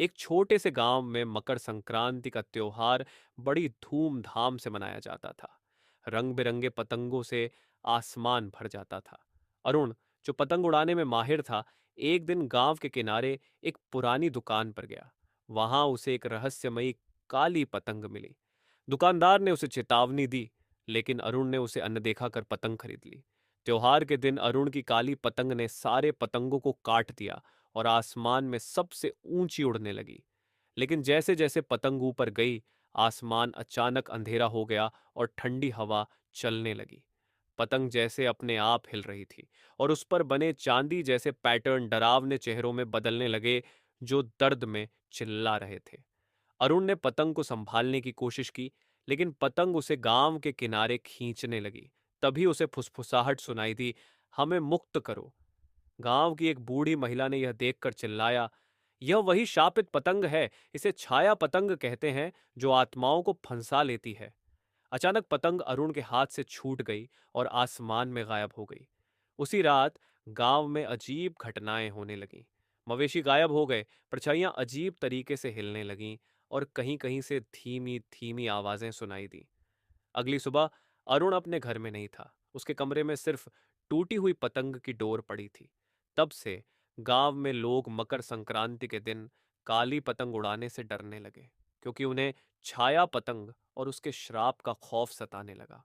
एक छोटे से गांव में मकर संक्रांति का त्योहार बड़ी धूमधाम से मनाया जाता था। रंग बिरंगे पतंगों से आसमान भर जाता था। अरुण, जो पतंग उड़ाने में माहिर था, एक दिन गांव के किनारे एक पुरानी दुकान पर गया। वहां उसे एक रहस्यमयी काली पतंग मिली। दुकानदार ने उसे चेतावनी दी, लेकिन अरुण ने उसे अनदेखा कर पतंग खरीद ली। त्योहार के दिन अरुण की काली पतंग ने सारे पतंगों को काट दिया और आसमान में सबसे ऊंची उड़ने लगी। लेकिन जैसे जैसे पतंग ऊपर गई, आसमान अचानक अंधेरा हो गया और ठंडी हवा चलने लगी। पतंग जैसे अपने आप हिल रही थी और उस पर बने चांदी जैसे पैटर्न डरावने चेहरों में बदलने लगे, जो दर्द में चिल्ला रहे थे। अरुण ने पतंग को संभालने की कोशिश की, लेकिन पतंग उसे गांव के किनारे खींचने लगी। तभी उसे फुसफुसाहट सुनाई दी, हमें मुक्त करो। गांव की एक बूढ़ी महिला ने यह देखकर चिल्लाया, यह वही शापित पतंग है, इसे छाया पतंग कहते हैं, जो आत्माओं को फंसा लेती है। अचानक पतंग अरुण के हाथ से छूट गई और आसमान में गायब हो गई। उसी रात गांव में अजीब घटनाएं होने लगीं। मवेशी गायब हो गए, परछाइयां अजीब तरीके से हिलने लगीं और कहीं कहीं से धीमी धीमी आवाजें सुनाई दी। अगली सुबह अरुण अपने घर में नहीं था। उसके कमरे में सिर्फ टूटी हुई पतंग की डोर पड़ी थी। तब से गांव में लोग मकर संक्रांति के दिन काली पतंग उड़ाने से डरने लगे, क्योंकि उन्हें छाया पतंग और उसके श्राप का खौफ सताने लगा।